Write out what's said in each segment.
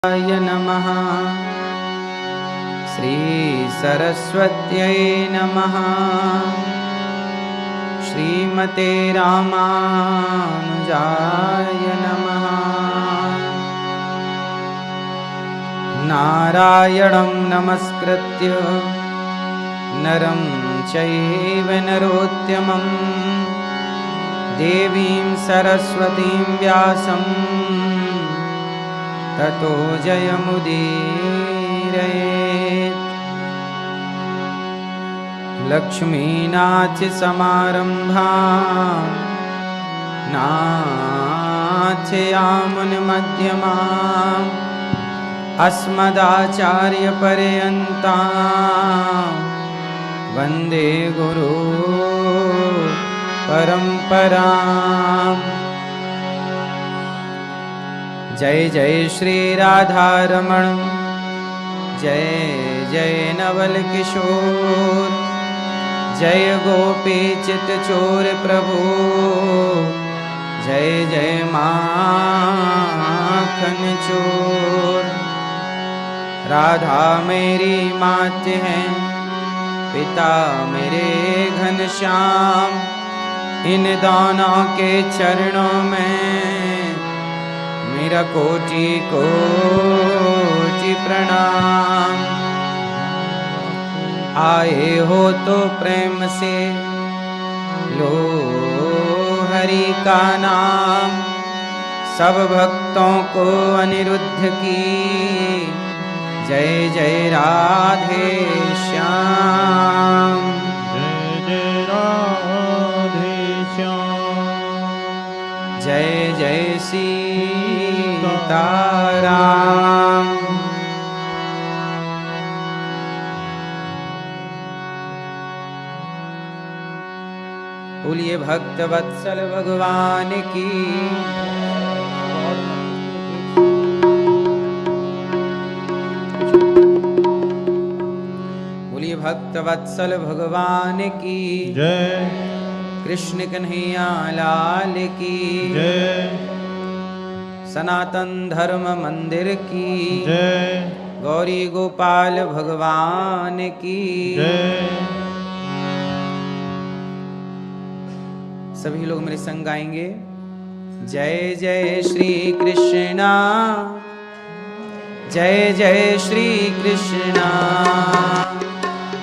नमः। श्री सरस्वत्यै नमः। श्रीमते रामानुजाय नमः। नारायणं नमस्कृत्य नरं चैव नरोत्तमं देवीं सरस्वतीं व्यासं ततो जयमुदीरयेत्। लक्ष्मीनाथसमारम्भां नाथयामुनमध्यमाम् अस्मदाचार्यपर्यन्तां वन्दे गुरु परम्पराम्। जय जय श्री राधारमण, जय जय नवल किशोर, जय गोपी चित चोर प्रभु, जय जय माखन चोर। राधा मेरी मात है, पिता मेरे घनश्याम, इन दोनों के चरणों में मेरा कोटि कोटि प्रणाम। आए हो तो प्रेम से लो हरि का नाम, सब भक्तों को अनिरुद्ध की जय जय राधे श्याम। जय जय राधे श्याम। जय जय सीताराम। बोलिए भक्त वत्सल भगवान की। बोलिए भक्त वत्सल भगवान की जय। कृष्ण कन्हैया लाल की जय। सनातन धर्म मंदिर की जय। गौरी गोपाल भगवान की जय। सभी लोग मेरे संग गाएंगे। जय जय श्री कृष्णा, जय जय श्री कृष्णा,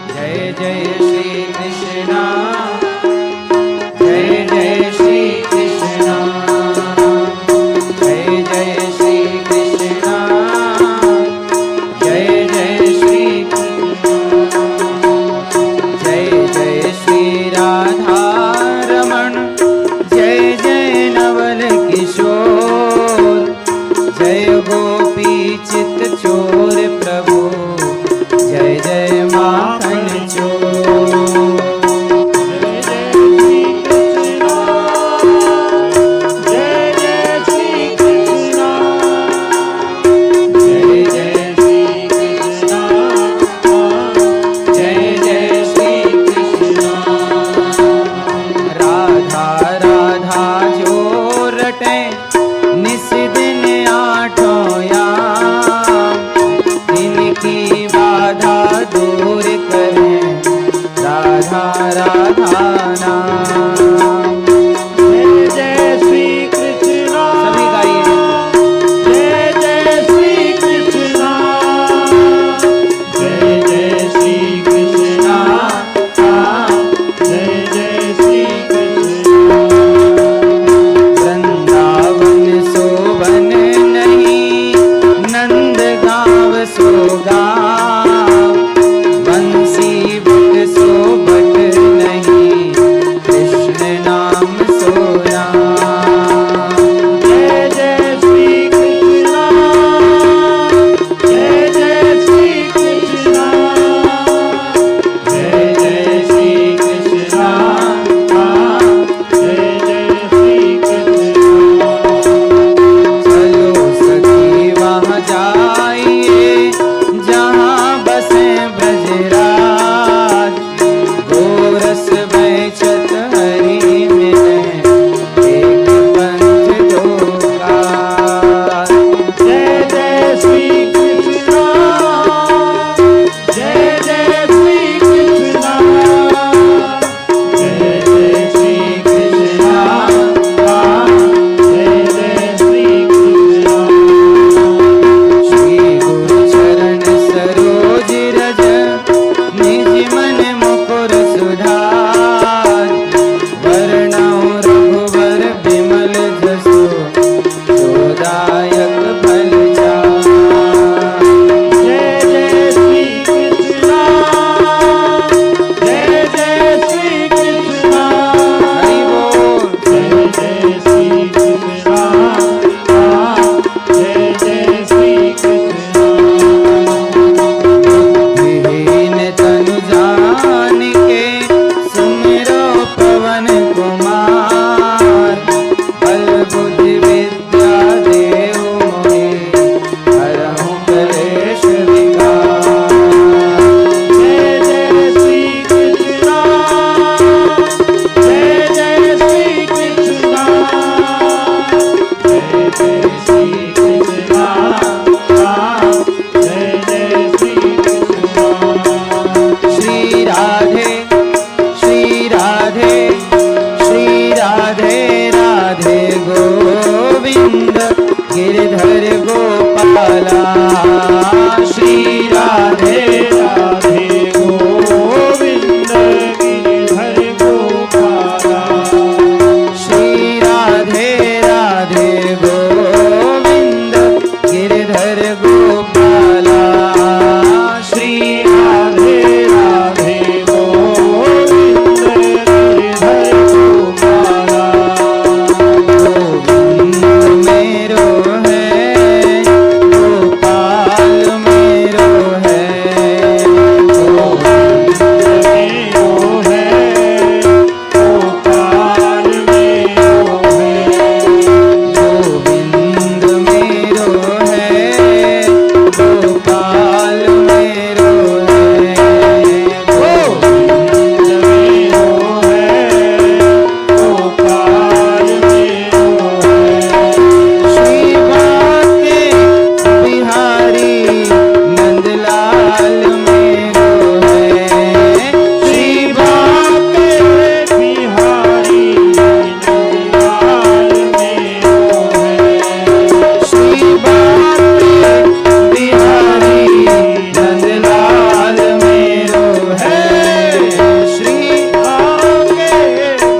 जय जय श्री कृष्णा, जय जय श्री कृष्णा, जय जय श्री कृष्णा, जय जय श्री कृष्णा, जय जय श्री राधा रमण, जय जय नवल किशोर, जय गोपी चित चोर प्रभु, जय जय माखन चोर। गोपाला श्री राधे राधे गोविंद गिरिधर गोपाला श्री राधे राधे गोविंद गिरधर गोपाला श्री राधे राधे गोविंद गिरधर गोपाला गोविंद मेरो है गोपाल मेरो है गोविंद मेरो है गोपाल मेरो है गोविंद मेरो है गोपाल मेरो है गोविंद मेरो है गोपाल मेरो है श्री बाके बिहारी नंदलाल मेरो है श्री बाके बिहारी नंदलाल मेरो है श्री बाके बिहारी नंदलाल मेरो है श्री आगे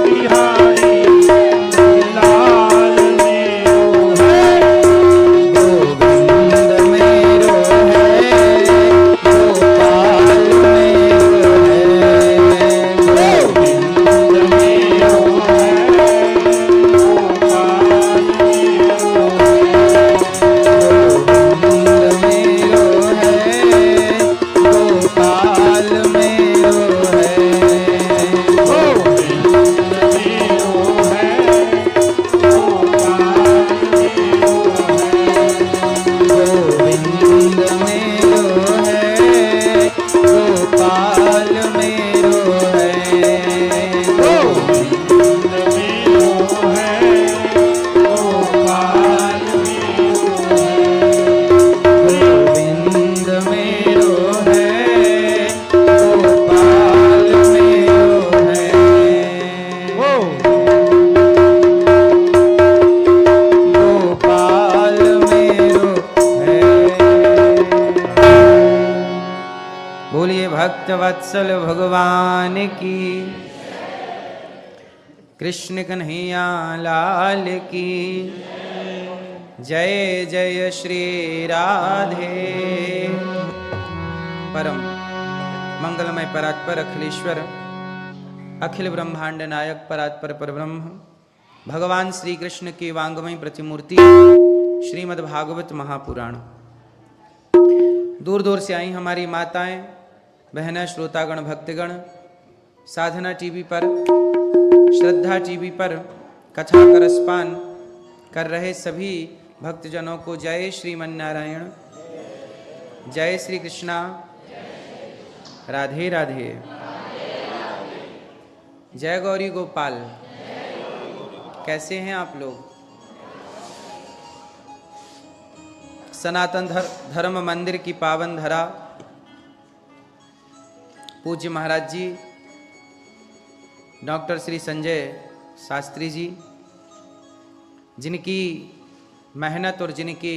बिहारी नंदलाल मेरो है गोविंद मेरो है गोपाल मेरो है गोविंद मेरो है गोपाल मेरो है गोविंद मेरो है गोपाल मेरो है गोविंद मेरो है गोपाल मेरो है गोविंद मेरो है गोपाल मेरो है गोविंद मेरो है गोपाल मेरो है गोपाल मेरो है बोलिए भक्त वत्सल भगवान की कृष्ण कन्हैया लाल की जय जय श्री राधे परम मंगलमय परात्पर अखिलेश्वर अखिल ब्रह्मांड नायक परात्पर परब्रह्म भगवान श्री कृष्ण की वांगमय प्रतिमूर्ति श्रीमद् भागवत महापुराण। दूर दूर से आई हमारी माताएं बहनें श्रोतागण भक्तगण साधना टीवी पर श्रद्धा टीवी पर कथा का रसपान कर रहे सभी भक्तजनों को जय श्रीमन नारायण जय श्री कृष्णा राधे राधे जय गौरी गोपाल। कैसे हैं आप लोग? सनातन धर्म मंदिर की पावन धरा पूज्य महाराज जी डॉक्टर श्री संजय शास्त्री जी जिनकी मेहनत और जिनके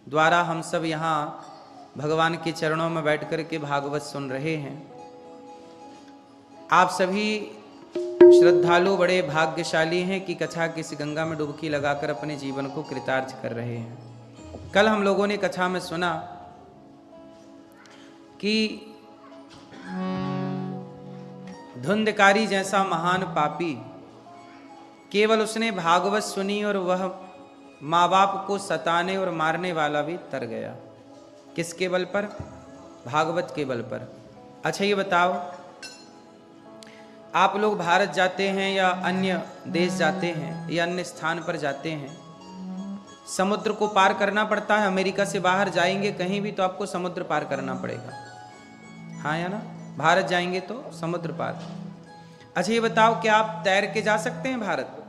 द्वारा हम सब यहाँ भगवान के चरणों में बैठकर के भागवत सुन रहे हैं। आप सभी श्रद्धालु बड़े भाग्यशाली हैं कि कथा की इस गंगा में डुबकी लगाकर अपने जीवन को कृतार्थ कर रहे हैं। कल हम लोगों ने कथा में सुना कि धुंधकारी जैसा महान पापी केवल उसने भागवत सुनी और वह माँ बाप को सताने और मारने वाला भी तर गया। किसके बल पर? भागवत के बल पर। अच्छा ये बताओ, आप लोग भारत जाते हैं या अन्य देश जाते हैं या अन्य स्थान पर जाते हैं, समुद्र को पार करना पड़ता है। अमेरिका से बाहर जाएंगे कहीं भी तो आपको समुद्र पार करना पड़ेगा, हाँ या ना? भारत जाएंगे तो समुद्र पार। अच्छा ये बताओ, क्या आप तैर के जा सकते हैं भारत?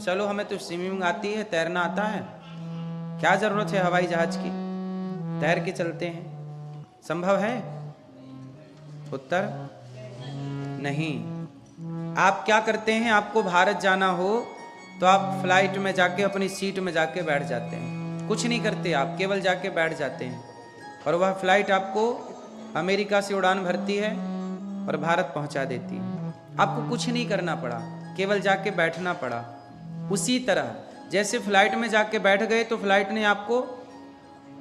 चलो हमें तो स्विमिंग आती है, तैरना आता है, क्या जरूरत है हवाई जहाज की? तैर के चलते हैं। संभव है? उत्तर नहीं। आप क्या करते हैं, आपको भारत जाना हो तो आप फ्लाइट में जाके अपनी सीट में जाके बैठ जाते हैं, कुछ नहीं करते आप, केवल जाके बैठ जाते हैं और वह फ्लाइट आपको अमेरिका से उड़ान भरती है और भारत पहुंचा देती है। आपको कुछ नहीं करना पड़ा, केवल जाके बैठना पड़ा। उसी तरह जैसे फ्लाइट में जाके बैठ गए तो फ्लाइट ने आपको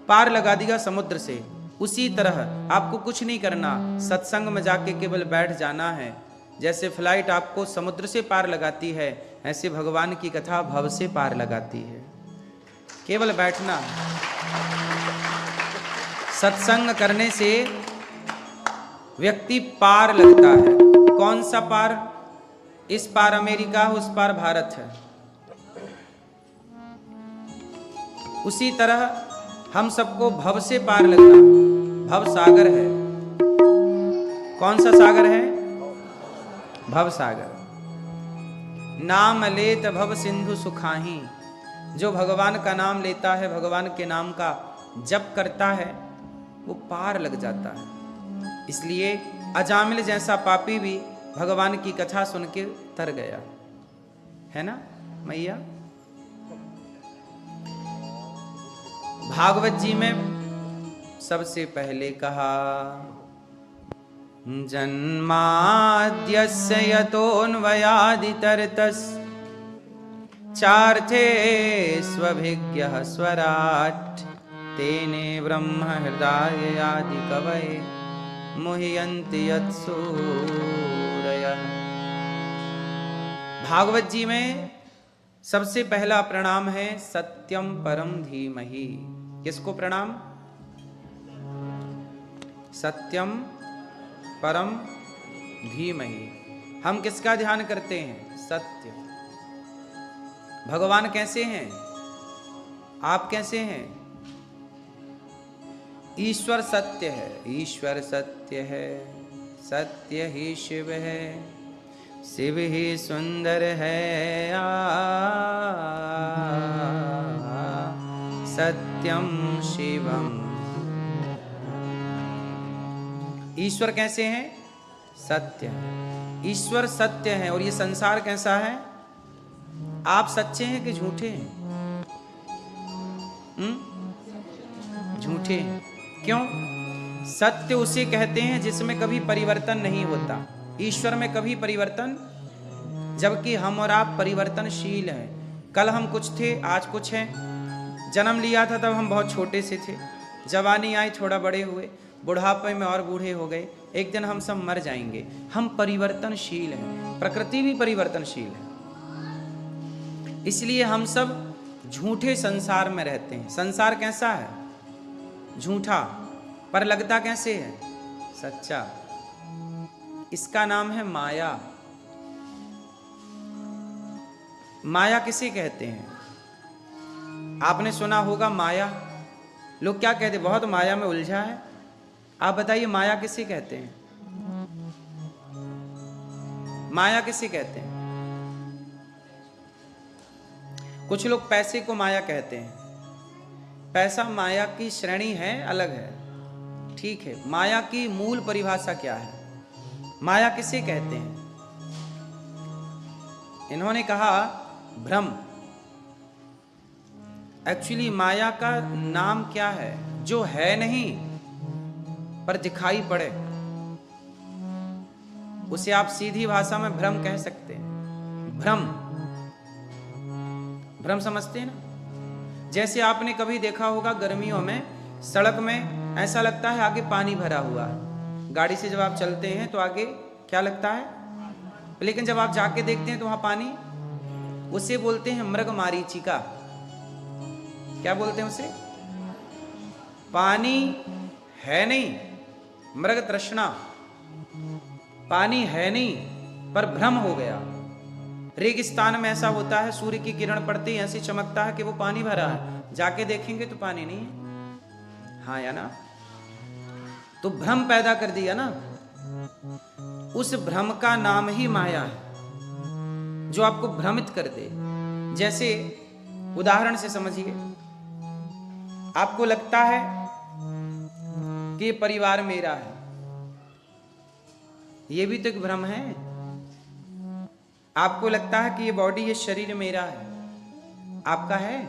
पार लगा दिया समुद्र से, उसी तरह आपको कुछ नहीं करना, सत्संग में जाके केवल बैठ जाना है। जैसे फ्लाइट आपको समुद्र से पार लगाती है, ऐसे भगवान की कथा भव से पार लगाती है। केवल बैठना है। सत्संग करने से व्यक्ति पार लगता है। कौन सा पार? इस पार अमेरिका, उस पार भारत है। उसी तरह हम सबको भव से पार लगना। भव सागर है। कौन सा सागर है? भव सागर। नाम लेत भव सिंधु सुखाही। जो भगवान का नाम लेता है, भगवान के नाम का जप करता है, वो पार लग जाता है। इसलिए अजामिल जैसा पापी भी भगवान की कथा सुन के तर गया, है ना मैया? भागवत जी में सबसे पहले कहा, जन्माद्यस्य यतोऽन्वयादितरतस् चार्थे स्वभिज्ञः स्वराट् तेने ब्रह्म हृदय आदि कवये मुह्यन्ति यत्सूरयः। भागवत जी में सबसे पहला प्रणाम है सत्यम परम धीमहि। किसको प्रणाम? सत्यम परम धीमहि। हम किसका ध्यान करते हैं? सत्य। भगवान कैसे हैं? आप कैसे हैं? ईश्वर सत्य है, ईश्वर सत्य है, सत्य ही शिव है, शिव ही सुंदर है, सत्यम शिवम। ईश्वर कैसे हैं? सत्य है। ईश्वर सत्य है। और ये संसार कैसा है? आप सच्चे हैं कि झूठे हैं? झूठे हैं। क्यों? सत्य उसे कहते हैं जिसमें कभी परिवर्तन नहीं होता। ईश्वर में कभी परिवर्तन, जबकि हम और आप परिवर्तनशील हैं। कल हम कुछ थे, आज कुछ हैं। जन्म लिया था तब हम बहुत छोटे से थे, जवानी आई थोड़ा बड़े हुए, बुढ़ापे में और बूढ़े हो गए, एक दिन हम सब मर जाएंगे। हम परिवर्तनशील हैं, प्रकृति भी परिवर्तनशील है। इसलिए हम सब झूठे संसार में रहते हैं। संसार कैसा है? झूठा, पर लगता कैसे है? सच्चा। इसका नाम है माया। माया किसे कहते हैं? आपने सुना होगा माया। लोग क्या कहते? बहुत माया में उलझा है। आप बताइए माया किसे कहते हैं? माया किसे कहते हैं? कुछ लोग पैसे को माया कहते हैं। पैसा माया की श्रेणी है, अलग है, ठीक है। माया की मूल परिभाषा क्या है? माया किसे कहते हैं? इन्होंने कहा भ्रम। एक्चुअली माया का नाम क्या है? जो है नहीं पर दिखाई पड़े, उसे आप सीधी भाषा में भ्रम कह सकते हैं। भ्रम, भ्रम समझते हैं ना? जैसे आपने कभी देखा होगा गर्मियों में सड़क में ऐसा लगता है आगे पानी भरा हुआ है। गाड़ी से जब आप चलते हैं तो आगे क्या लगता है, लेकिन जब आप जाके देखते हैं तो वहां पानी, उसे बोलते हैं मृग मारीचिका। क्या बोलते हैं उसे? पानी है नहीं, मृग तृष्णा। पानी है नहीं पर भ्रम हो गया। रेगिस्तान में ऐसा होता है, सूर्य की किरण पड़ते ही ऐसे चमकता है कि वो पानी भरा है, जाके देखेंगे तो पानी नहीं है। हाँ या ना? तो भ्रम पैदा कर दिया ना। उस भ्रम का नाम ही माया है, जो आपको भ्रमित कर दे। जैसे उदाहरण से समझिए, आपको लगता है कि ये परिवार मेरा है, ये भी तो एक भ्रम है। आपको लगता है कि ये बॉडी, ये शरीर मेरा है, आपका है?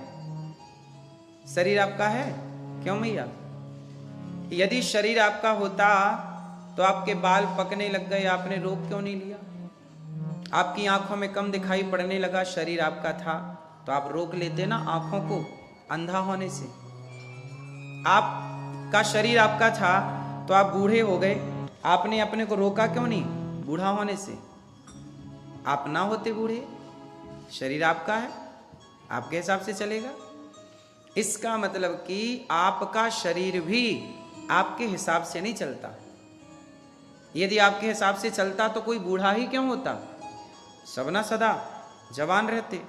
शरीर आपका है? क्यों भैया? यदि शरीर आपका होता तो आपके बाल पकने लग गए, आपने रोक क्यों नहीं लिया? आपकी आंखों में कम दिखाई पड़ने लगा, शरीर आपका था तो आप रोक लेते ना आंखों को अंधा होने से। आपका शरीर आपका था तो आप बूढ़े हो गए, आपने अपने को रोका क्यों नहीं बूढ़ा होने से? आप ना होते बूढ़े, शरीर आपका है, आपके हिसाब से चलेगा। इसका मतलब कि आपका शरीर भी आपके हिसाब से नहीं चलता। यदि आपके हिसाब से चलता तो कोई बूढ़ा ही क्यों होता, सबना सदा जवान रहते।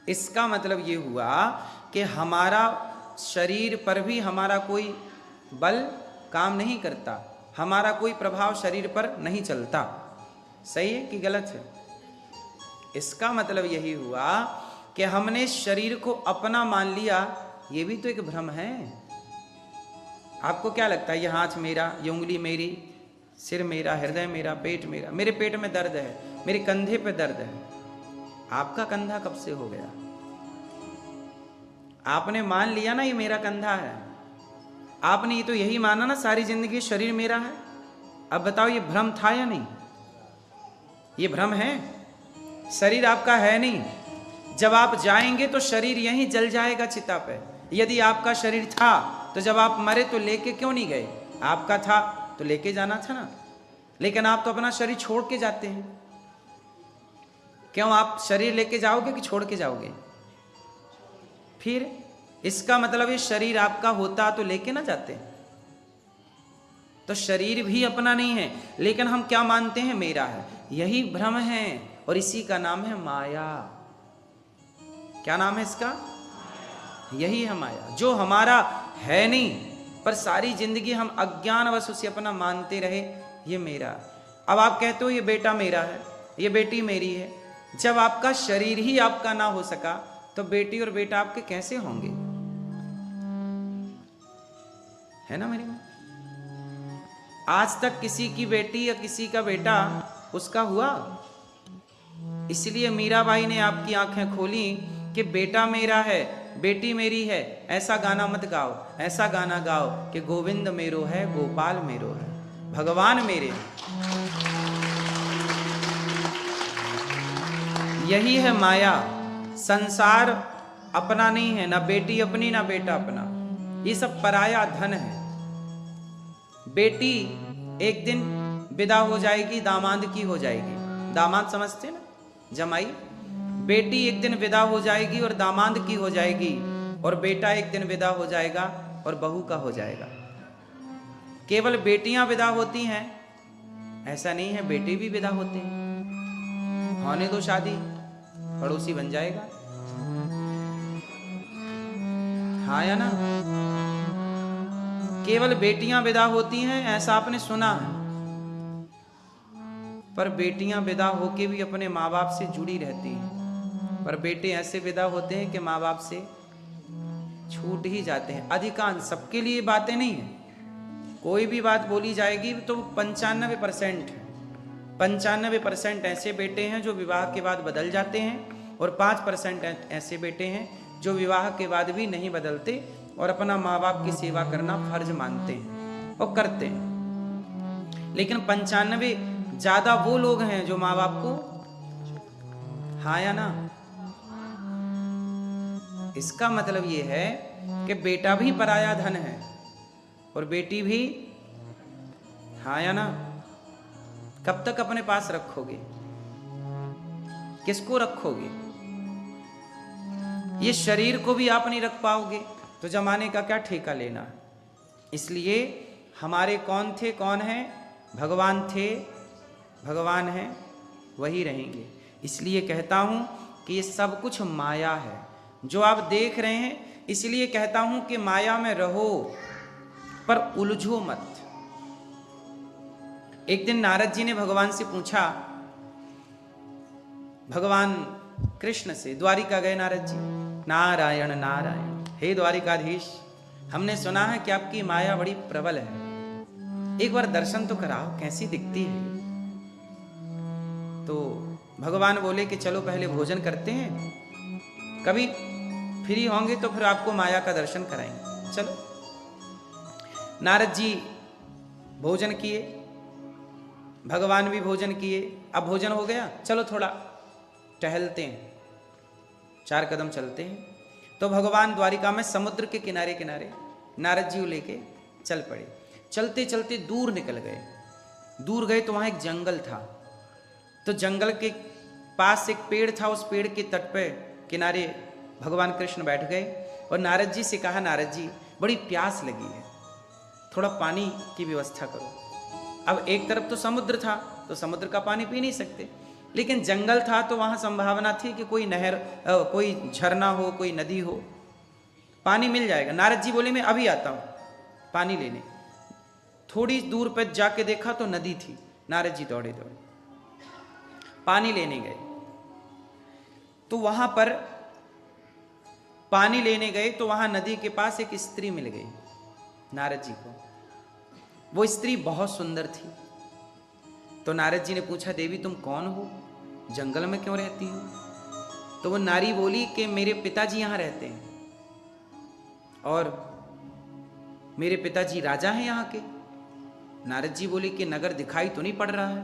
इसका मतलब ये हुआ कि हमारा शरीर पर भी हमारा कोई बल काम नहीं करता, हमारा कोई प्रभाव शरीर पर नहीं चलता। सही है कि गलत है? इसका मतलब यही हुआ कि हमने शरीर को अपना मान लिया, ये भी तो एक भ्रम है। आपको क्या लगता है, ये हाथ मेरा, ये उंगली मेरी, सिर मेरा, हृदय मेरा, पेट मेरा, मेरे पेट में दर्द है, मेरे कंधे पे दर्द है। आपका कंधा कब से हो गया? आपने मान लिया ना ये मेरा कंधा है, आपने ये तो यही माना ना सारी जिंदगी शरीर मेरा है। अब बताओ ये भ्रम था या नहीं? ये भ्रम है, शरीर आपका है नहीं। जब आप जाएंगे तो शरीर यहीं जल जाएगा चिता पे। यदि आपका शरीर था तो जब आप मरे तो लेके क्यों नहीं गए? आपका था तो लेके जाना था ना, लेकिन आप तो अपना शरीर छोड़ के जाते हैं। क्यों? आप शरीर लेके जाओगे कि छोड़ के जाओगे? फिर इसका मतलब ये शरीर आपका होता तो लेके ना जाते। तो शरीर भी अपना नहीं है, लेकिन हम क्या मानते हैं, मेरा है। यही भ्रम है और इसी का नाम है माया। क्या नाम है इसका? यही है माया, जो हमारा है नहीं, पर सारी जिंदगी हम अज्ञानवश उसे अपना मानते रहे, ये मेरा। अब आप कहते हो ये बेटा मेरा है, ये बेटी मेरी है। जब आपका शरीर ही आपका ना हो सका तो बेटी और बेटा आपके कैसे होंगे? है ना मेरी मां? आज तक किसी की बेटी या किसी का बेटा उसका हुआ? इसलिए मीराबाई ने आपकी आंखें खोली कि बेटा मेरा है, बेटी मेरी है। ऐसा गाना मत गाओ, ऐसा गाना गाओ कि गोविंद मेरो है, गोपाल मेरो है, भगवान मेरे हैं। यही है माया। संसार अपना नहीं है, ना बेटी अपनी ना बेटा अपना, ये सब पराया धन है। बेटी एक दिन विदा हो जाएगी, दामाद की हो जाएगी। दामाद समझते ना, जमाई। बेटी एक दिन विदा हो जाएगी और दामाद की हो जाएगी, और बेटा एक दिन विदा हो जाएगा और बहू का हो जाएगा। केवल बेटियां विदा होती हैं ऐसा नहीं है, बेटे भी विदा होते हैं। होने दो शादी, पड़ोसी बन जाएगा। हाँ या ना? केवल बेटियां विदा होती हैं ऐसा आपने सुना है, पर बेटियां विदा होके भी अपने माँ बाप से जुड़ी रहती हैं। पर बेटे ऐसे विदा होते हैं कि माँ बाप से छूट ही जाते हैं। अधिकांश, सबके लिए बातें नहीं है। कोई भी बात बोली जाएगी तो 95% ऐसे बेटे हैं जो विवाह के बाद बदल जाते हैं, और 5% ऐसे बेटे हैं जो विवाह के बाद भी नहीं बदलते और अपना माँ बाप की सेवा करना फर्ज मानते हैं और करते हैं। लेकिन 95 ज्यादा वो लोग हैं जो माँ बाप को, हाँ या ना? इसका मतलब ये है कि बेटा भी पराया धन है और बेटी भी, हाँ या ना? कब तक अपने पास रखोगे? किसको रखोगे? ये शरीर को भी आप नहीं रख पाओगे तो जमाने का क्या ठेका लेना। इसलिए हमारे कौन थे, कौन है? भगवान थे, भगवान हैं, वही रहेंगे। इसलिए कहता हूं कि ये सब कुछ माया है जो आप देख रहे हैं। इसलिए कहता हूं कि माया में रहो पर उलझो मत। एक दिन नारद जी ने भगवान से पूछा, भगवान कृष्ण से, द्वारिका गए नारद जी, नारायण नारायण, हे द्वारिकाधीश, हमने सुना है कि आपकी माया बड़ी प्रबल है, एक बार दर्शन तो कराओ, कैसी दिखती है। तो भगवान बोले कि चलो पहले भोजन करते हैं। कभी फ्री होंगे तो फिर आपको माया का दर्शन कराएंगे। चलो। नारद जी भोजन किए, भगवान भी भोजन किए। अब भोजन हो गया, चलो थोड़ा टहलते हैं, 4 कदम चलते हैं। तो भगवान द्वारिका में समुद्र के किनारे किनारे नारद जी को लेके चल पड़े। चलते चलते दूर निकल गए। दूर गए तो वहां एक जंगल था। तो जंगल के पास एक पेड़ था, उस पेड़ के तट पे किनारे भगवान कृष्ण बैठ गए और नारद जी से कहा, नारद जी बड़ी प्यास लगी है, थोड़ा पानी की व्यवस्था करो। अब एक तरफ तो समुद्र था, तो समुद्र का पानी पी नहीं सकते, लेकिन जंगल था तो वहां संभावना थी कि कोई नहर, कोई झरना हो, कोई नदी हो, पानी मिल जाएगा। नारद जी बोले मैं अभी आता हूं पानी लेने। थोड़ी दूर पर जाके देखा तो नदी थी। नारद जी दौड़े दौड़े पानी लेने गए। तो वहां पर पानी लेने गए तो वहां नदी के पास एक स्त्री मिल गई नारद जी को। वो स्त्री बहुत सुंदर थी। तो नारद जी ने पूछा, देवी तुम कौन हो, जंगल में क्यों रहती हो? तो वो नारी बोली कि मेरे पिताजी यहां रहते हैं और मेरे पिताजी राजा हैं यहाँ के। नारद जी बोले कि नगर दिखाई तो नहीं पड़ रहा है।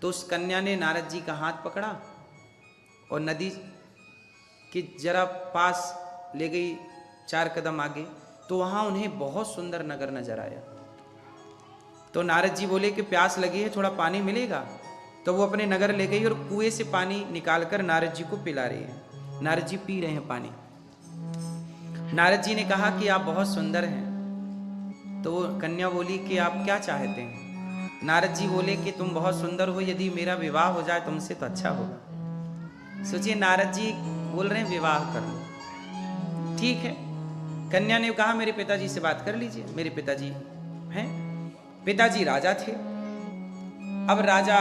तो उस कन्या ने नारद जी का हाथ पकड़ा और नदी के जरा पास ले गई, 4 कदम आगे, तो वहां उन्हें बहुत सुंदर नगर नजर आया। तो नारद जी बोले कि प्यास लगी है, थोड़ा पानी मिलेगा? तो वो अपने नगर ले गई और कुएं से पानी निकालकर नारद जी को पिला रही है। नारद जी पी रहे हैं पानी। नारद जी ने कहा कि आप बहुत सुंदर हैं। तो वो कन्या बोली कि आप क्या चाहते हैं? नारद जी बोले कि तुम बहुत सुंदर हो, यदि मेरा विवाह हो जाए तुमसे तो अच्छा होगा। सोचिए, नारद जी बोल रहे हैं विवाह कर लो। ठीक है। कन्या ने कहा मेरे पिताजी से बात कर लीजिए। मेरे पिताजी हैं, पिताजी राजा थे। अब राजा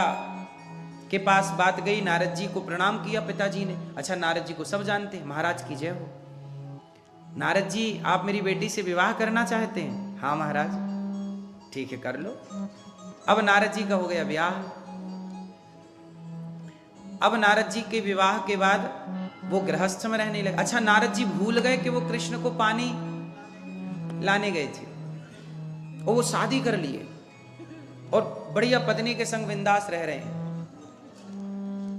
के पास बात गई, नारद जी को प्रणाम किया पिताजी ने। अच्छा, नारद जी को सब जानते हैं, महाराज की जय हो। नारद जी आप मेरी बेटी से विवाह करना चाहते हैं? हाँ महाराज। ठीक है, कर लो। अब नारद जी का हो गया विवाह। अब नारद जी के विवाह के बाद वो गृहस्थ में रहने लगे। अच्छा, नारद जी भूल गए कि वो कृष्ण को पानी लाने गए थे और वो शादी कर लिए और बढ़िया पत्नी के संग बिंदास रह रहे हैं।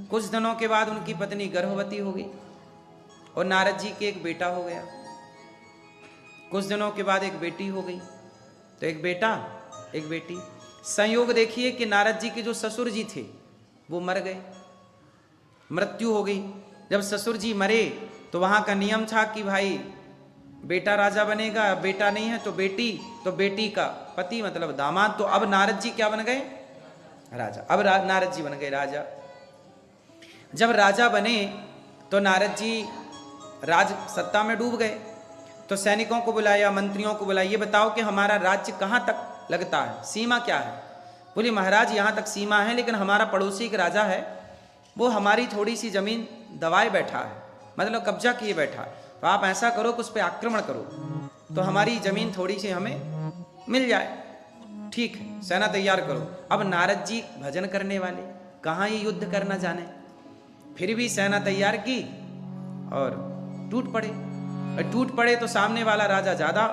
कुछ दिनों के बाद उनकी पत्नी गर्भवती हो गई और नारद जी के एक बेटा हो गया। कुछ दिनों के बाद एक बेटी हो गई। तो एक बेटा एक बेटी। संयोग देखिए कि नारद जी के जो ससुर जी थे वो मर गए, मृत्यु हो गई। जब ससुर जी मरे तो वहां का नियम था कि भाई बेटा राजा बनेगा, बेटा नहीं है तो बेटी, तो बेटी का पति मतलब दामाद। तो अब नारद जी क्या बन गए? राजा। अब नारद जी बन गए राजा। जब राजा बने तो नारद जी राज सत्ता में डूब गए। तो सैनिकों को बुलाया, मंत्रियों को बुलाया, ये बताओ कि हमारा राज्य कहाँ तक लगता है, सीमा क्या है? बोले महाराज यहाँ तक सीमा है, लेकिन हमारा पड़ोसी एक राजा है, वो हमारी थोड़ी सी जमीन दबाए बैठा है, मतलब कब्जा किए बैठा है। तो आप ऐसा करो कि उस पर आक्रमण करो तो हमारी जमीन थोड़ी सी हमें मिल जाए। ठीक है, सेना तैयार करो। अब नारद जी भजन करने वाले, कहाँ ये युद्ध करना जाने, फिर भी सेना तैयार की और टूट पड़े। टूट पड़े तो सामने वाला राजा ज्यादा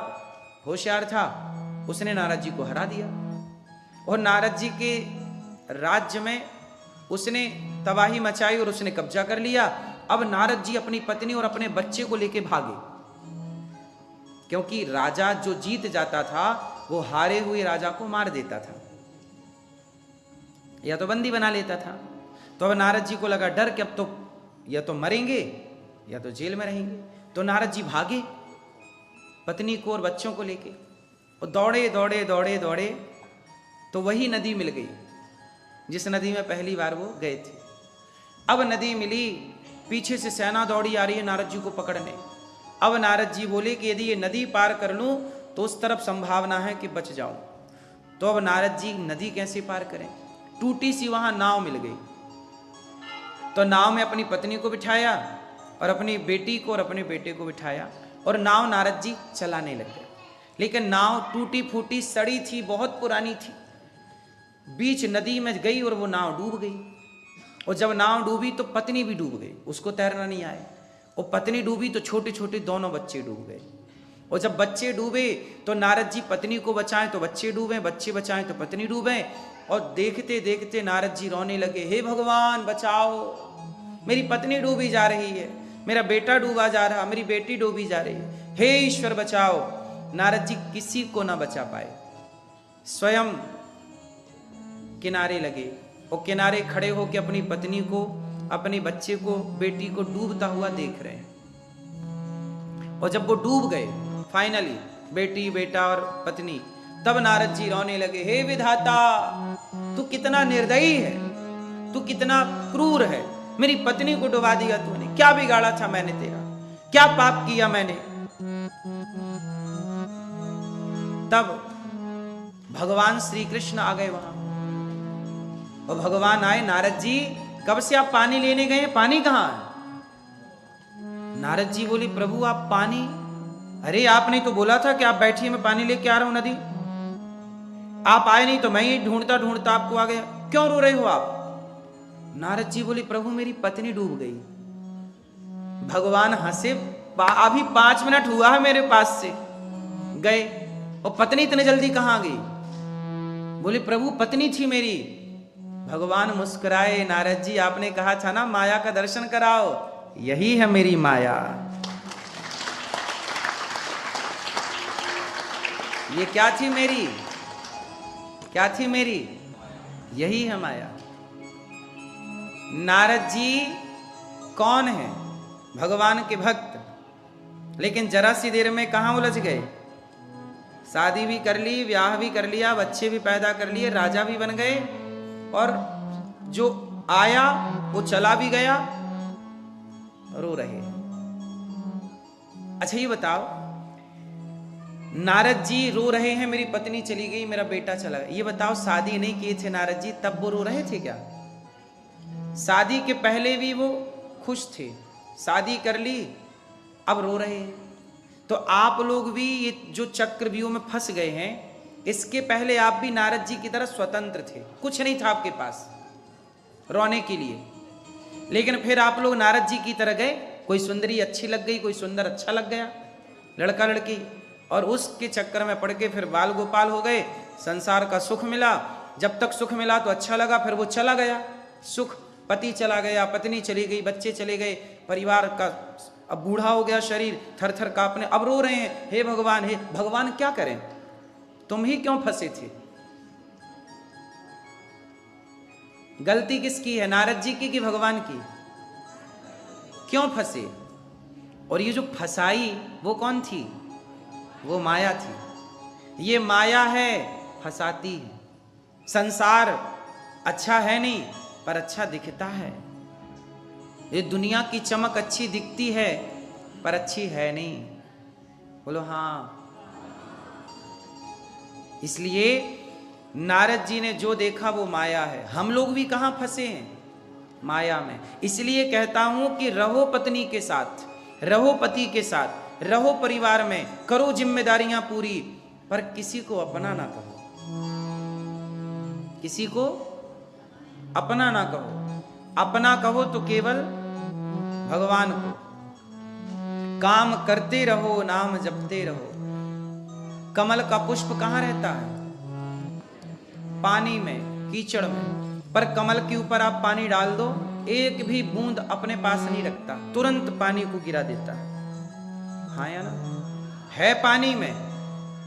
होशियार था, उसने नारद जी को हरा दिया और नारद जी के राज्य में उसने तबाही मचाई और उसने कब्जा कर लिया। अब नारद जी अपनी पत्नी और अपने बच्चे को लेके भागे, क्योंकि राजा जो जीत जाता था वो हारे हुए राजा को मार देता था या तो बंदी बना लेता था। तो अब नारद जी को लगा डर कि अब तो या तो मरेंगे या तो जेल में रहेंगे। तो नारद जी भागे पत्नी को और बच्चों को लेके और दौड़े दौड़े दौड़े दौड़े तो वही नदी मिल गई जिस नदी में पहली बार वो गए थे। अब नदी मिली, पीछे से सेना दौड़ी आ रही है नारद जी को पकड़ने। अब नारद जी बोले कि यदि ये नदी पार कर लूं तो उस तरफ संभावना है कि बच जाऊं। तो अब नारद जी नदी कैसे पार करें? टूटी सी वहां नाव मिल गई। तो नाव में अपनी पत्नी को बिठाया और अपनी बेटी को और अपने बेटे को बिठाया और नाव नारद जी चलाने लगे। लेकिन नाव टूटी फूटी सड़ी थी, बहुत पुरानी थी, बीच नदी में गई और वो नाव डूब गई। और जब नाव डूबी तो पत्नी भी डूब गई, उसको तैरना नहीं आए वो पत्नी डूबी तो छोटे छोटे दोनों बच्चे डूब गए। और जब बच्चे डूबे तो नारद जी पत्नी को बचाएं तो बच्चे डूबे, बच्चे बचाएं तो पत्नी डूबे। और देखते देखते नारद जी रोने लगे, हे भगवान बचाओ, मेरी पत्नी डूबी जा रही है, मेरा बेटा डूबा जा रहा, मेरी बेटी डूबी जा रही है, हे ईश्वर बचाओ। नारद जी किसी को ना बचा पाए, स्वयं किनारे लगे और किनारे खड़े होकर अपनी पत्नी को, अपने बच्चे को, बेटी को डूबता हुआ देख रहे हैं। और जब वो डूब गए फाइनली, बेटी, बेटा और पत्नी, तब नारद जी रोने लगे, हे विधाता, तू कितना निर्दयी है, तू कितना क्रूर है, मेरी पत्नी को डुबा दिया तूने, क्या बिगाड़ा था मैंने तेरा, क्या पाप किया मैंने। तब भगवान श्री कृष्ण आ गए वहां, और भगवान आए, नारद जी कब से आप पानी लेने गए, पानी कहां है। नारद जी बोले, प्रभु आप पानी, अरे आपने तो बोला था कि आप बैठिए मैं पानी लेके आ रहा हूं नदी, आप आए नहीं तो मैं ही ढूंढता ढूंढता आपको आ गया, क्यों रो रहे हो आप। नारद जी बोले, प्रभु मेरी पत्नी डूब गई। भगवान हंसे, अभी 5 मिनट हुआ है मेरे पास से गए, और पत्नी इतने जल्दी कहां गई। बोले, प्रभु पत्नी थी मेरी। भगवान मुस्कुराए, नारद जी आपने कहा था ना माया का दर्शन कराओ, यही है मेरी माया। ये क्या थी मेरी, क्या थी मेरी, यही है माया। नारद जी कौन है, भगवान के भक्त, लेकिन जरा सी देर में कहां उलझ गए, शादी भी कर ली, ब्याह भी कर लिया, बच्चे भी पैदा कर लिए, राजा भी बन गए, और जो आया वो चला भी गया, रो रहे। अच्छा ये बताओ, नारद जी रो रहे हैं मेरी पत्नी चली गई, मेरा बेटा चला गया, ये बताओ शादी नहीं किए थे नारद जी तब वो रो रहे थे क्या। शादी के पहले भी वो खुश थे, शादी कर ली अब रो रहे हैं। तो आप लोग भी ये जो चक्रव्यूह में फंस गए हैं, इसके पहले आप भी नारद जी की तरह स्वतंत्र थे, कुछ नहीं था आपके पास रोने के लिए, लेकिन फिर आप लोग नारद जी की तरह गए, कोई सुंदरी अच्छी लग गई, कोई सुंदर अच्छा लग गया, लड़का लड़की, और उसके चक्कर में पड़ के फिर बाल गोपाल हो गए, संसार का सुख मिला, जब तक सुख मिला तो अच्छा लगा, फिर वो चला गया सुख, पति चला गया, पत्नी चली गई, बच्चे चले गए, परिवार का अब बूढ़ा हो गया शरीर, थर थर कांपने, अब रो रहे हैं, हे भगवान, हे भगवान क्या करें, तुम ही क्यों फंसे थे। गलती किसकी है, नारद जी की कि भगवान की, क्यों फंसे। और ये जो फसाई वो कौन थी, वो माया थी। ये माया है, फंसाती है। संसार अच्छा है नहीं पर अच्छा दिखता है, ये दुनिया की चमक अच्छी दिखती है पर अच्छी है नहीं। बोलो हाँ। इसलिए नारद जी ने जो देखा वो माया है, हम लोग भी कहां फंसे हैं, माया में। इसलिए कहता हूं कि रहो पत्नी के साथ, रहो पति के साथ, रहो परिवार में, करो जिम्मेदारियां पूरी, पर किसी को अपना ना कहो, किसी को अपना ना कहो। अपना कहो तो केवल भगवान को। काम करते रहो, नाम जपते रहो। कमल का पुष्प कहां रहता है, पानी में, कीचड़ में, पर कमल के ऊपर आप पानी डाल दो, एक भी बूंद अपने पास नहीं रखता, तुरंत पानी को गिरा देता है। हाँ या ना, है पानी में,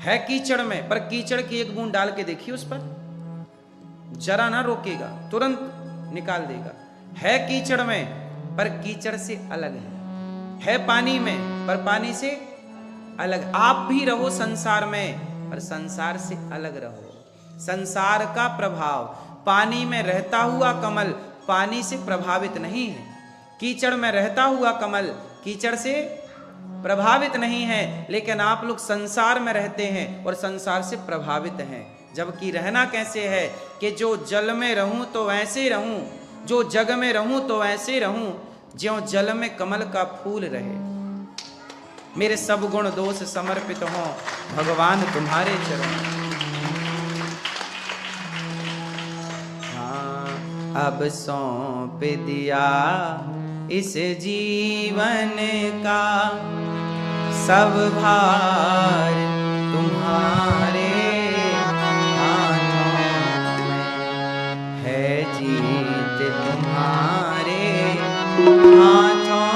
है कीचड़ में, पर कीचड़ की एक बूंद डाल के देखिए उस पर, जरा ना रोकेगा, तुरंत निकाल देगा। है कीचड़ में पर कीचड़ से अलग है पानी में पर पानी से अलग। आप भी रहो संसार में पर संसार से अलग रहो। संसार का प्रभाव, पानी में रहता हुआ कमल पानी से प्रभावित नहीं है, कीचड़ में रहता हुआ कमल कीचड़ से प्रभावित नहीं है। लेकिन आप लोग संसार में रहते हैं और संसार से प्रभावित हैं, जबकि रहना कैसे है कि जो जल में रहूं तो ऐसे रहूं, जो जग में रहूं तो ऐसे रहूं, ज्यों जल में कमल का फूल रहे। मेरे सब गुण दोष समर्पित हों भगवान तुम्हारे चरण। हाँ, अब सौंप दिया इस जीवन का सब भार तुम्हारे हाथों में है, जीत तुम्हारे हाथों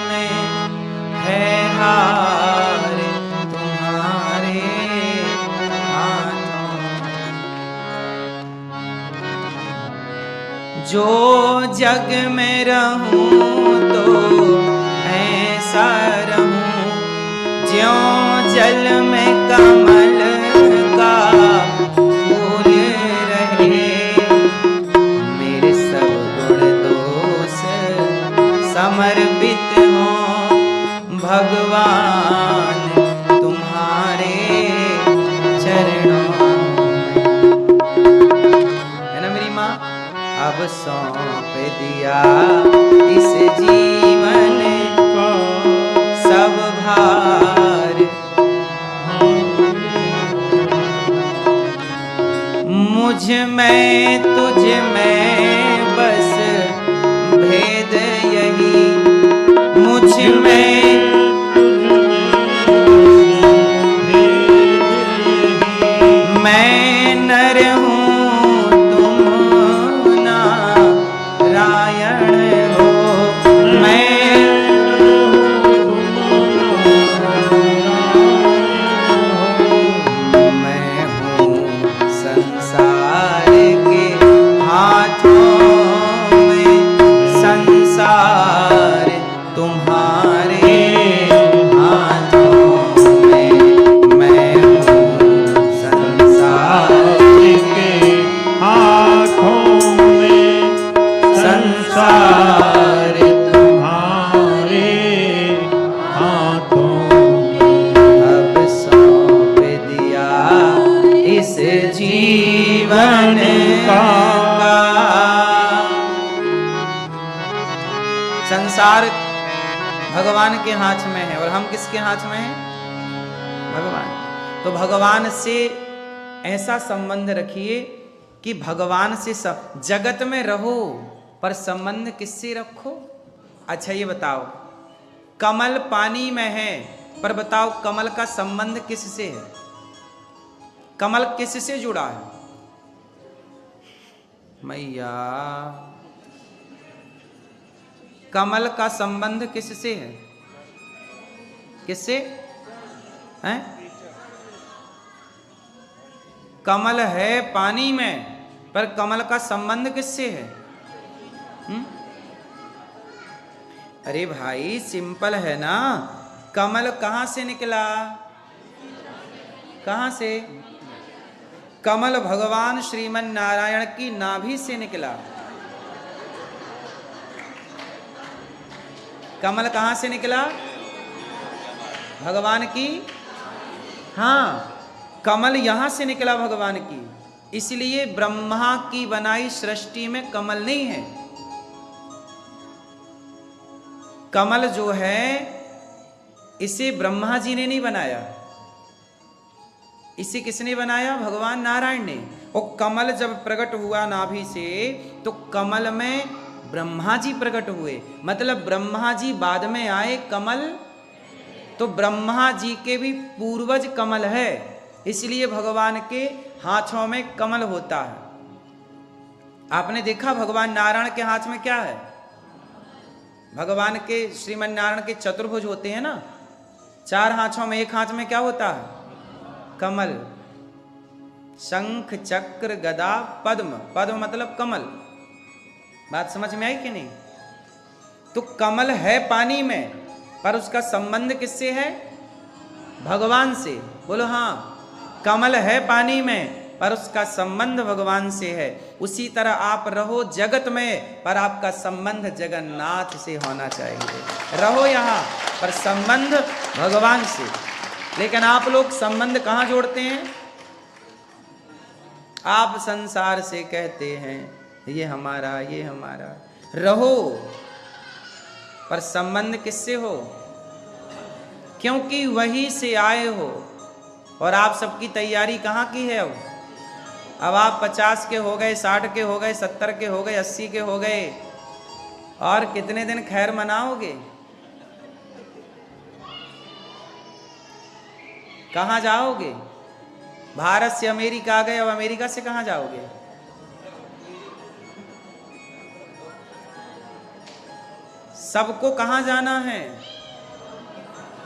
में है, हार तुम्हारे हाथों में। जो जग में रहूं तो ऐसा रहूं ज्यों जल में कमल का फूल रहे। मेरे सब गुण दोष समर्पित हों भगवान तुम्हारे चरणों में। है ना मेरी माँ? अब सौंप दिया इस जीवन का सब भार, मुझ में तुझ में बस भेद यही, मुझ में मैं नर हूँ तुम नारायण हो, मैं संसार के हाथों में, संसार तुम्हारे हाथों में, मैं हूँ संसार के हाथों में, संसार तुम्हारे हाथों में। अब सौंप दिया इस जीवन का। संसार भगवान के हाथ में है और हम किसके हाथ में हैं? भगवान। तो भगवान से ऐसा संबंध रखिए कि भगवान से सब जगत में रहो, पर संबंध किससे रखो? अच्छा ये बताओ, कमल पानी में है, पर बताओ कमल का संबंध किससे है? कमल किससे जुड़ा है? मैया, कमल का संबंध किससे है? किससे है? कमल है पानी में, पर कमल का संबंध किससे है? अरे भाई सिंपल है ना, कमल कहां से निकला? कहां से? कमल भगवान श्रीमन नारायण की नाभि से निकला। कमल कहां से निकला? भगवान की, हाँ कमल यहां से निकला भगवान की। इसलिए ब्रह्मा की बनाई सृष्टि में कमल नहीं है। कमल जो है इसे ब्रह्मा जी ने नहीं बनाया, इसे किसने बनाया? भगवान नारायण ने। और कमल जब प्रकट हुआ नाभि से, तो कमल में ब्रह्मा जी प्रकट हुए, मतलब ब्रह्मा जी बाद में आए, कमल तो ब्रह्मा जी के भी पूर्वज कमल है, इसलिए भगवान के हाथों में कमल होता है। आपने देखा भगवान नारायण के हाथ में क्या है? भगवान के श्रीमन नारायण के चतुर्भुज होते हैं ना, चार हाथों में, एक हाथ में क्या होता है? कमल। शंख चक्र गदा पद्म, पद्म मतलब कमल। बात समझ में आई कि नहीं? तो कमल है पानी में, पर उसका संबंध किससे है? भगवान से। बोलो हाँ, कमल है पानी में, पर उसका संबंध भगवान से है। उसी तरह आप रहो जगत में, पर आपका संबंध जगन्नाथ से होना चाहिए। रहो यहाँ, पर संबंध भगवान से। लेकिन आप लोग संबंध कहाँ जोड़ते हैं? आप संसार से कहते हैं ये हमारा, ये हमारा। रहो, पर संबंध किससे हो? क्योंकि वही से आए हो। और आप सबकी तैयारी कहाँ की है? अब आप 50 के हो गए, 60 के हो गए, 70 के हो गए, 80 के हो गए, और कितने दिन खैर मनाओगे? कहाँ जाओगे? भारत से अमेरिका आ गए, अब अमेरिका से कहाँ जाओगे? सबको कहाँ जाना है?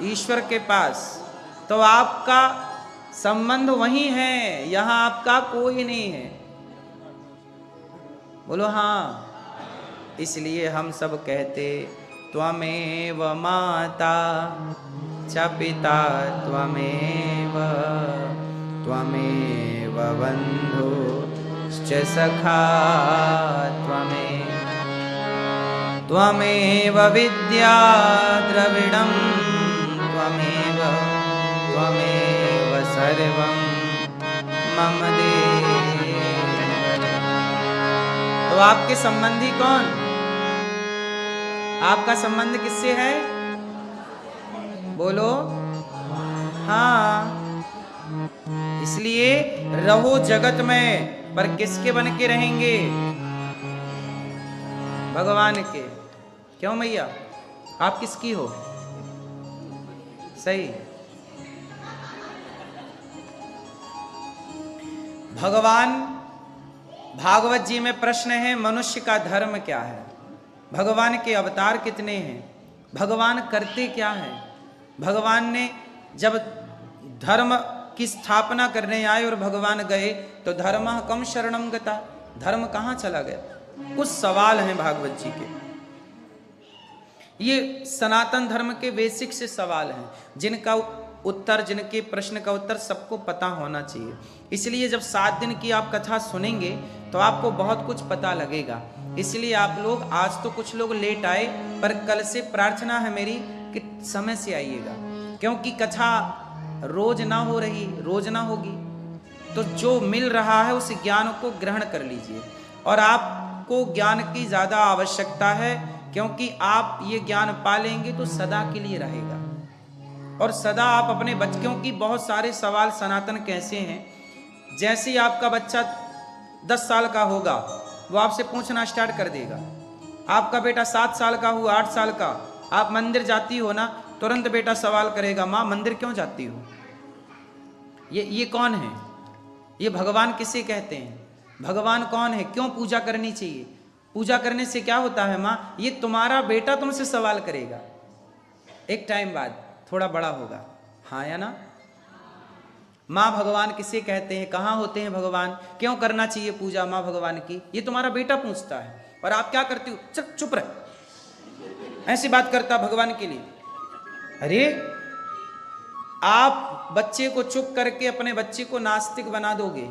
ईश्वर के पास। तो आपका संबंध वही है, यहां आपका कोई नहीं है। बोलो हाँ। इसलिए हम सब कहते त्वमेव माता च पिता त्वमेव त्वमेव बन्धुश्च सखा त्वमेव विद्या द्रविणं त्वमेव सर्वं मम देव। तो आपके संबंधी कौन? आपका संबंध किससे है? बोलो हाँ। इसलिए रहो जगत में, पर किसके बन के रहेंगे? भगवान के। क्यों मैया, आप किसकी हो? सही। भगवान, भागवत जी में प्रश्न है मनुष्य का धर्म क्या है? भगवान के अवतार कितने हैं? भगवान करते क्या है? भगवान ने जब धर्म की स्थापना करने आए और भगवान गए तो धर्मः कम शरणं गता, धर्म कहाँ चला गया? कुछ सवाल हैं भागवत जी के। ये सनातन धर्म के बेसिक से सवाल हैं जिनका उत्तर, जिनके प्रश्न का उत्तर सबको पता होना चाहिए। इसलिए जब 7 दिन की आप कथा सुनेंगे तो आपको बहुत कुछ पता लगेगा। इसलिए आप लोग, आज तो कुछ लोग लेट आए, पर कल से प्रार्थना है मेरी कि समय से आइएगा, क्योंकि कथा रोज ना हो रही, रोज ना होगी। तो जो मिल रहा है उस ज्ञान को ग्रहण कर लीजिए। और आपको ज्ञान की ज़्यादा आवश्यकता है, क्योंकि आप ये ज्ञान पा लेंगे तो सदा के लिए रहेगा। और सदा आप अपने बच्चों की, बहुत सारे सवाल सनातन कैसे हैं, जैसे ही आपका बच्चा 10 साल का होगा वो आपसे पूछना स्टार्ट कर देगा। आपका बेटा 7 साल का हुआ, 8 साल का, आप मंदिर जाती हो ना, तुरंत बेटा सवाल करेगा, माँ मंदिर क्यों जाती हो? ये कौन है? ये भगवान किसे कहते हैं? भगवान कौन है? क्यों पूजा करनी चाहिए? पूजा करने से क्या होता है माँ? ये तुम्हारा बेटा तुमसे सवाल करेगा एक टाइम बाद, थोड़ा बड़ा होगा। हाँ या ना? माँ भगवान किसे कहते हैं? कहाँ होते हैं भगवान? क्यों करना चाहिए पूजा माँ भगवान की? ये तुम्हारा बेटा पूछता है। और आप क्या करती हो? चुप चुप रहे, ऐसी बात करता भगवान के लिए। अरे आप बच्चे को चुप करके अपने बच्चे को नास्तिक बना दोगे।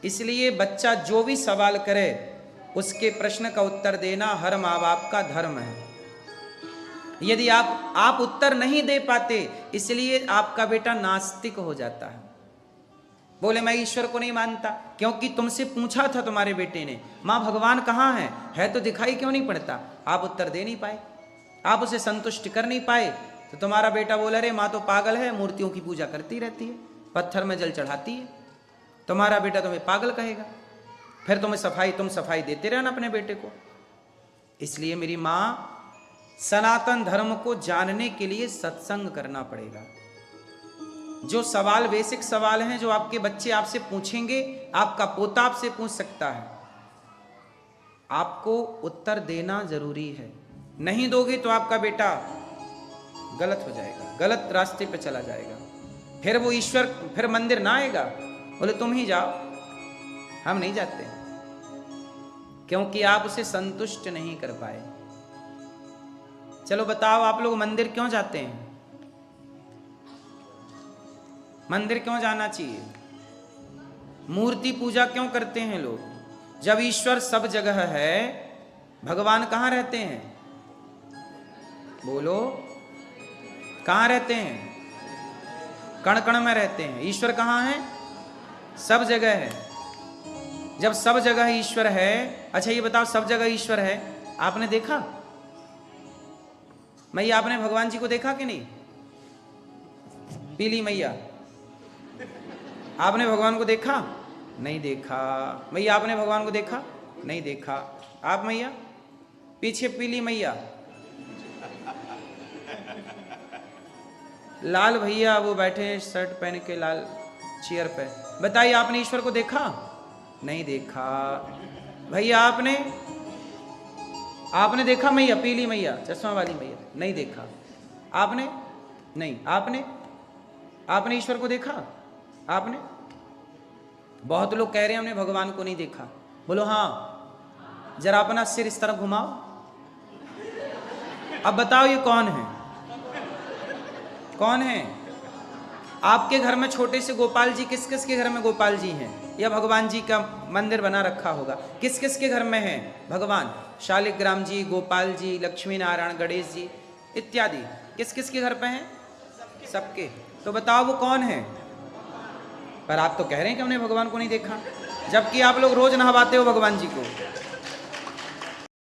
इसलिए बच्चा जो भी सवाल करे उसके प्रश्न का उत्तर देना हर माँ बाप का धर्म है। यदि आप उत्तर नहीं दे पाते, इसलिए आपका बेटा नास्तिक हो जाता है। बोले मैं ईश्वर को नहीं मानता, क्योंकि तुमसे पूछा था तुम्हारे बेटे ने, माँ भगवान कहाँ है तो दिखाई क्यों नहीं पड़ता? आप उत्तर दे नहीं पाए, आप उसे संतुष्ट कर नहीं पाए, तो तुम्हारा बेटा बोला अरे माँ तो पागल है, मूर्तियों की पूजा करती रहती है, पत्थर में जल चढ़ाती है। तुम्हारा बेटा तुम्हें पागल कहेगा, फिर तुम सफाई देते रहना अपने बेटे को। इसलिए मेरी माँ, सनातन धर्म को जानने के लिए सत्संग करना पड़ेगा। जो सवाल, बेसिक सवाल हैं जो आपके बच्चे आपसे पूछेंगे, आपका पोता आपसे पूछ सकता है, आपको उत्तर देना जरूरी है। नहीं दोगे तो आपका बेटा गलत हो जाएगा, गलत रास्ते पे चला जाएगा। फिर वो ईश्वर, फिर मंदिर ना आएगा, बोले तुम ही जाओ, हम नहीं जाते, क्योंकि आप उसे संतुष्ट नहीं कर पाए। चलो बताओ, आप लोग मंदिर क्यों जाते हैं? मंदिर क्यों जाना चाहिए? मूर्ति पूजा क्यों करते हैं लोग? जब ईश्वर सब जगह है, भगवान कहाँ रहते हैं? बोलो, कहाँ रहते हैं? कण कण में रहते हैं। ईश्वर कहाँ है? सब जगह है। जब सब जगह ईश्वर है, अच्छा ये बताओ, सब जगह ईश्वर है, आपने देखा? मैया आपने भगवान जी को देखा कि नहीं? पीली मैया, आपने भगवान को देखा? नहीं देखा। मैया आपने भगवान को देखा? नहीं देखा। आप मैया? पीछे पीली मैया, लाल भैया वो बैठे हैं शर्ट पहन के लाल चेयर पे। बताइए आपने ईश्वर को देखा? नहीं देखा। भैया आपने देखा मैया, पीली मैया, चश्मा वाली मैया? नहीं देखा। आपने? नहीं। आपने ईश्वर को देखा? आपने? बहुत लोग कह रहे हैं हमने भगवान को नहीं देखा। बोलो हाँ। जरा अपना सिर इस तरफ घुमाओ। अब बताओ ये कौन है? कौन है? आपके घर में छोटे से गोपाल जी, किस किस के घर में गोपाल जी हैं? या भगवान जी का मंदिर बना रखा होगा, किस किस के घर में है भगवान? शालिग्राम जी, गोपाल जी, लक्ष्मी नारायण, गणेश जी इत्यादि किस किस के घर पे हैं? सबके। तो बताओ वो कौन है? पर आप तो कह रहे हैं कि हमने भगवान को नहीं देखा, जबकि आप लोग रोज नहवाते हो भगवान जी को।